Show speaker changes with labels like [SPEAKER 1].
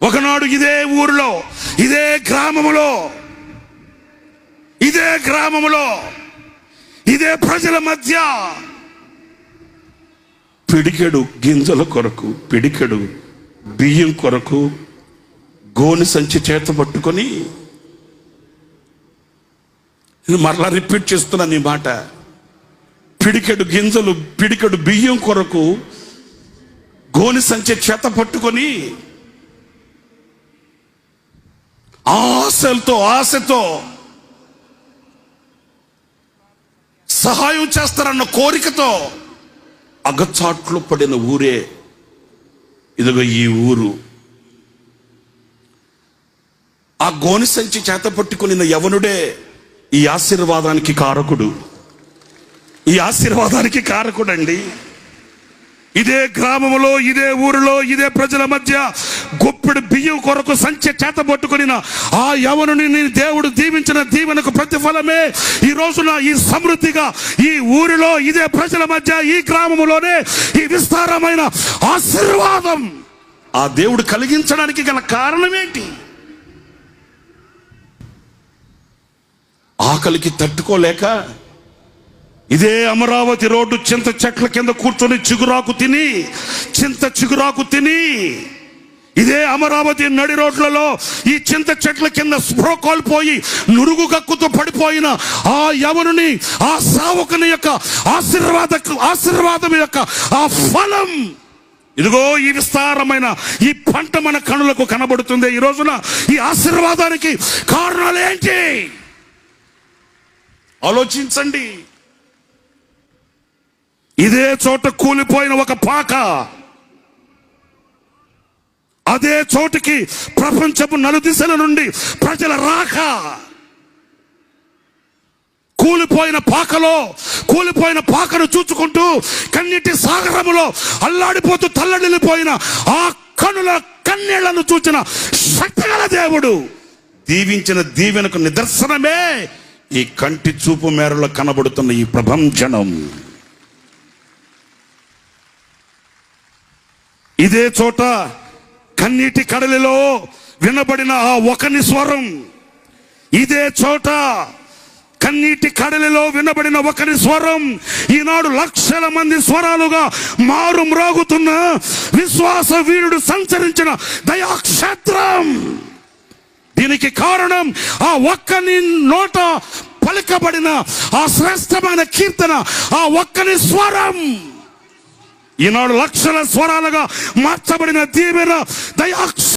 [SPEAKER 1] ఒకనాడు ఇదే ఊరిలో, ఇదే గ్రామములో, ఇదే ప్రజల మధ్య పిడికెడు గింజల కొరకు, పిడికెడు బియ్యం కొరకు గోని సంచి చేత పట్టుకొని, మరలా రిపీట్ చేస్తున్నాను ఈ మాట, పిడికెడు గింజలు, పిడికెడు బియ్యం కొరకు గోని సంచి చేత పట్టుకొని ఆశతో సహాయం చేస్తారన్న కోరికతో అగచాట్లు పడిన ఊరే ఇదిగో ఈ ఊరు. ఆ గోని సంచి చేత పట్టుకుని యవనుడే ఈ ఆశీర్వాదానికి కారకుడండి. ఇదే గ్రామంలో, ఇదే ఊరిలో, ఇదే ప్రజల మధ్య గొప్పెడు బియ్యం కొరకు సంచి చేత పట్టుకుని ఆ యవనుని దేవుడు దీవించిన దీవెనకు ప్రతిఫలమే ఈ రోజున ఈ సమృద్ధిగా ఈ ఊరిలో, ఇదే ప్రజల మధ్య, ఈ గ్రామంలోనే ఈ విస్తారమైన ఆశీర్వాదం ఆ దేవుడు కలిగించడానికి గల కారణం ఏంటి? ఆకలికి తట్టుకోలేక ఇదే అమరావతి రోడ్డు చింత చెట్ల కింద కూర్చొని చింత చిగురాకు తిని ఇదే అమరావతి నడి రోడ్లలో ఈ చింత చెట్ల కింద స్పృహ కోల్పోయి నురుగు కక్కుతూ పడిపోయిన ఆ యవనుని, ఆ సావకుని యొక్క ఆశీర్వాదం యొక్క ఆ ఫలం ఇదిగో ఈ విస్తారమైన ఈ పంట మన కనులకు కనబడుతుంది. ఈ రోజున ఈ ఆశీర్వాదానికి కారణాలు ఏంటి? ఆలోచించండి. ఇదే చోట కూలిపోయిన ఒక పాక అదే చోటికి ప్రపంచపు నలుదిశల నుండి ప్రజల రాక, కూలిపోయిన పాకను చూచుకుంటూ కన్నీటి సాగరములో అల్లాడిపోతూ తల్లడిల్లిపోయిన ఆ కన్నీళ్లను చూచిన శక్తిగల దేవుడు దీవించిన దీవెనకు నిదర్శనమే ఈ కంటి చూపు మేరలో కనబడుతున్న ఈ ప్రభంజనం. ఇదే చోట కన్నీటి కడలిలో వినబడిన ఆ ఒకని స్వరం, ఇదే చోట కన్నీటి కడలిలో వినబడిన ఒకని స్వరం ఈనాడు లక్షల మంది స్వరాలుగా మారు మ్రోగుతున్న విశ్వాస వీరుడు సంచరించిన దయాక్షేత్రం. దీనికి కారణం ఆ ఒక్కని నోట పలికబడిన ఆ శ్రేష్టమైన కీర్తన, ఆ ఒక్కని స్వరం. ఈనాడు లక్షల స్వరాలుగా మార్చబడిన దీవెన దయా